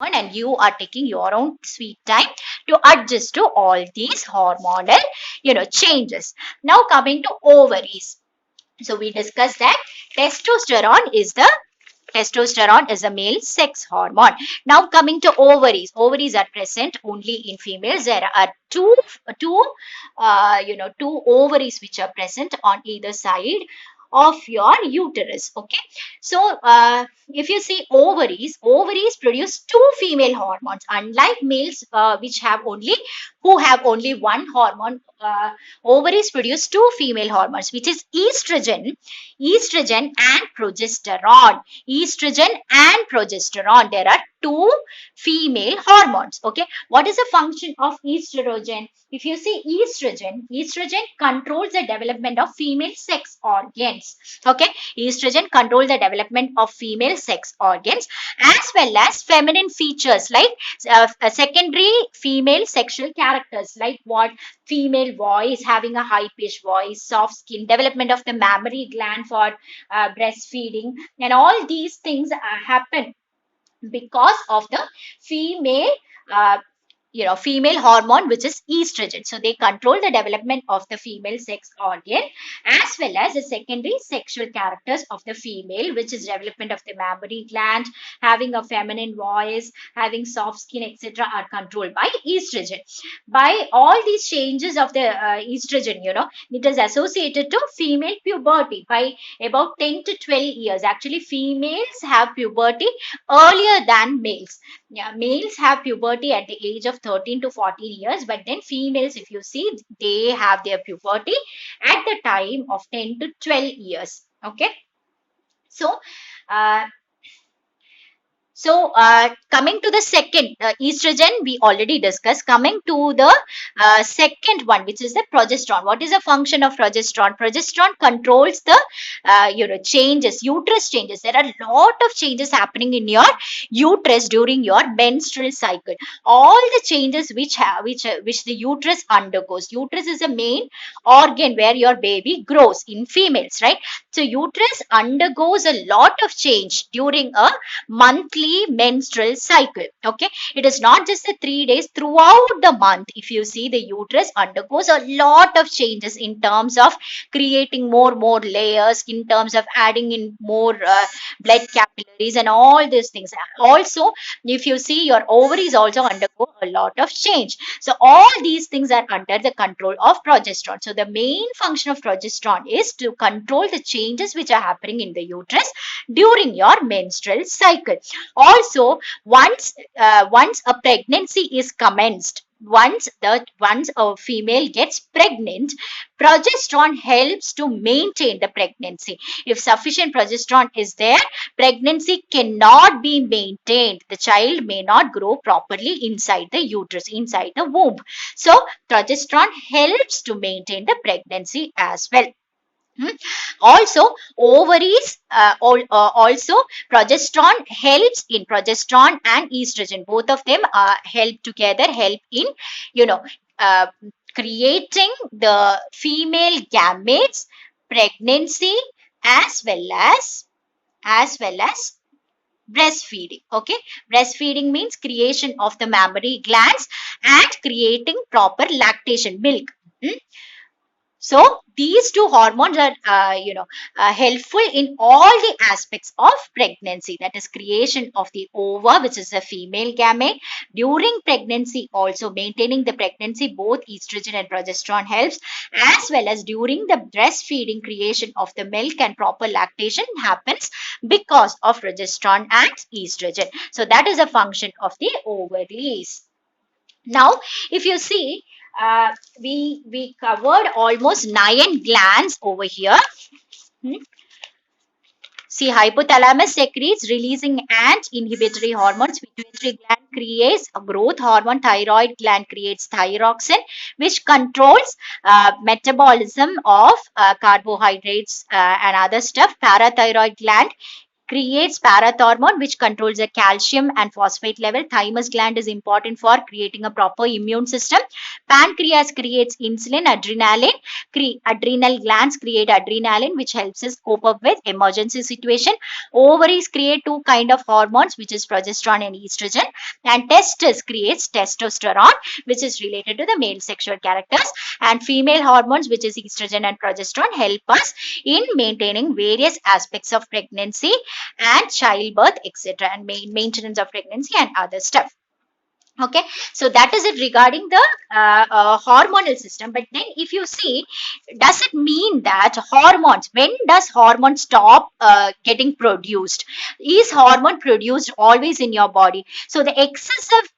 and you are taking your own sweet time to adjust to all these hormonal, changes. Now coming to ovaries. So we discussed that testosterone is the testosterone is a male sex hormone. Now coming to ovaries. Ovaries are present only in females. There are two ovaries which are present on either side of your uterus. Okay. So if you see ovaries produce two female hormones. Unlike males, which have only one hormone, ovaries produce two female hormones, which is estrogen and progesterone. Estrogen and progesterone. There are two female hormones. Okay. What is the function of estrogen? If you see estrogen controls the development of female sex organs. Okay. Estrogen controls the development of female sex organs as well as feminine features like secondary female sexual characters like what? Female voice, having a high pitched voice, soft skin, development of the mammary gland for breastfeeding, and all these things happen because of the female uh, female hormone, which is estrogen. So they control the development of the female sex organ as well as the secondary sexual characters of the female, which is development of the mammary gland, having a feminine voice, having soft skin, etc., are controlled by estrogen. By all these changes of the estrogen, it is associated to female puberty by about 10 to 12 years. Actually, females have puberty earlier than males. Yeah, males have puberty at the age of 13 to 14 years, but then females, if you see, they have their puberty at the time of 10 to 12 years. Okay. So, uh, coming to the second, estrogen, we already discussed. Coming to the second one, which is the progesterone. What is the function of progesterone? Progesterone controls the, changes, uterus changes. There are a lot of changes happening in your uterus during your menstrual cycle. All the changes which the uterus undergoes. Uterus is a main organ where your baby grows in females, right? So uterus undergoes a lot of change during a monthly menstrual cycle. Okay. It is not just the 3 days. Throughout the month, if you see, the uterus undergoes a lot of changes in terms of creating more layers, in terms of adding in more blood capillaries and all these things. Also, if you see, your ovaries also undergo a lot of change. So all these things are under the control of progesterone. So the main function of progesterone is to control the changes which are happening in the uterus during your menstrual cycle. Also, once a pregnancy is commenced, once a female gets pregnant, progesterone helps to maintain the pregnancy. If sufficient progesterone is there, pregnancy cannot be maintained. The child may not grow properly inside the uterus, inside the womb. So progesterone helps to maintain the pregnancy as well. Also, ovaries, also progesterone helps in progesterone and estrogen. Both of them help together, help in, you know, uh, creating the female gametes, pregnancy, as well as breastfeeding. Okay. Breastfeeding means creation of the mammary glands and creating proper lactation milk. So these two hormones are, helpful in all the aspects of pregnancy. That is creation of the ova, which is a female gamete. During pregnancy, also maintaining the pregnancy, both estrogen and progesterone helps, as well as during the breastfeeding, creation of the milk and proper lactation happens because of progesterone and estrogen. So that is a function of the ovaries. Now, if you see, we covered almost 9 glands over here. See, hypothalamus secretes releasing and inhibitory hormones. Pituitary gland creates a growth hormone. Thyroid gland creates thyroxine, which controls metabolism of carbohydrates and other stuff. Parathyroid gland creates parathormone, which controls the calcium and phosphate level. Thymus gland is important for creating a proper immune system. Pancreas creates insulin, adrenaline. Adrenal glands create adrenaline, which helps us cope up with emergency situation. Ovaries create two kind of hormones, which is progesterone and estrogen. And testes creates testosterone, which is related to the male sexual characters. And female hormones, which is estrogen and progesterone, help us in maintaining various aspects of pregnancy and childbirth, etc., and maintenance of pregnancy and other stuff. Okay, so that is it regarding the hormonal system. But then if you see, does it mean that hormones, when does hormone stop getting produced? Is hormone produced always in your body? So the excessive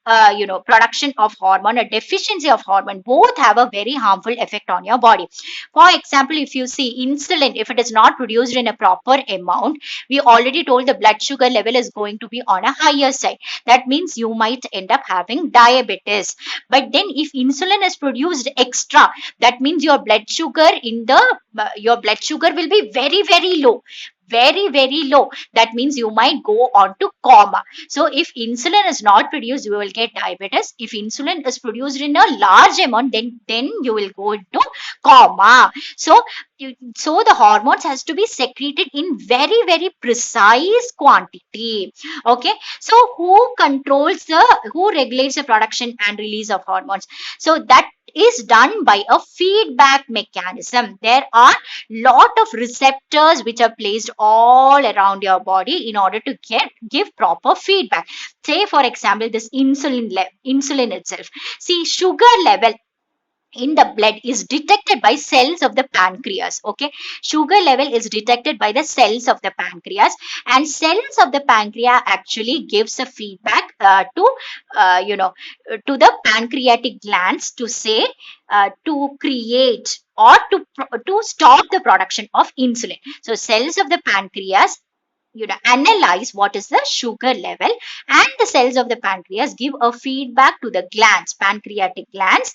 production of hormone or deficiency of hormone both have a very harmful effect on your body. For example, if you see insulin, if it is not produced in a proper amount, we already told the blood sugar level is going to be on a higher side. That means you might end up having diabetes. But then if insulin is produced extra, that means your blood sugar will be very, very low, very, very low. That means you might go on to coma. So if insulin is not produced, you will get diabetes. If insulin is produced in a large amount, then you will go into coma. So the hormones has to be secreted in very, very precise quantity. Okay, so who regulates the production and release of hormones? So that is done by a feedback mechanism. There are lot of receptors which are placed all around your body in order to give proper feedback. Say for example, this insulin itself. See, sugar level in the blood is detected by cells of the pancreas. Okay, sugar level is detected by the cells of the pancreas, and cells of the pancreas actually gives a feedback to the pancreatic glands to say to create or to stop the production of insulin. So cells of the pancreas analyze what is the sugar level, and the cells of the pancreas give a feedback to the pancreatic glands,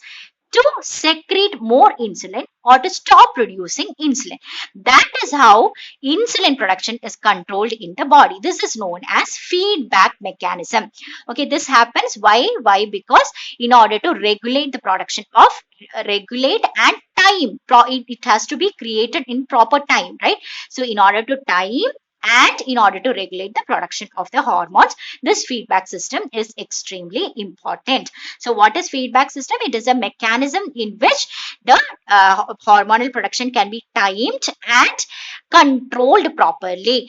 to secrete more insulin or to stop producing insulin. That is how insulin production is controlled in the body. This is known as feedback mechanism. Okay, this happens why? Because in order to regulate the production of regulate and time, it has to be created in proper time, right? So in order to time and in order to regulate the production of the hormones, this feedback system is extremely important. So what is feedback system? It is a mechanism in which the hormonal production can be timed and controlled properly.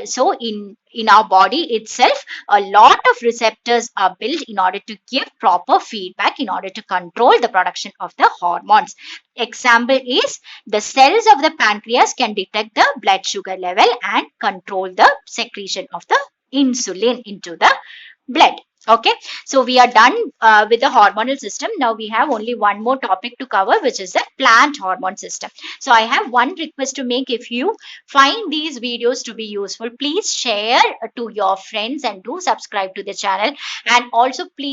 So in our body itself, a lot of receptors are built in order to give proper feedback, in order to control the production of the hormones. Example is the cells of the pancreas can detect the blood sugar level and control the secretion of the insulin into the blood. Okay, so we are done with the hormonal system. Now we have only one more topic to cover, which is the plant hormone system. So I have one request to make. If you find these videos to be useful, please share to your friends and do subscribe to the channel, and also please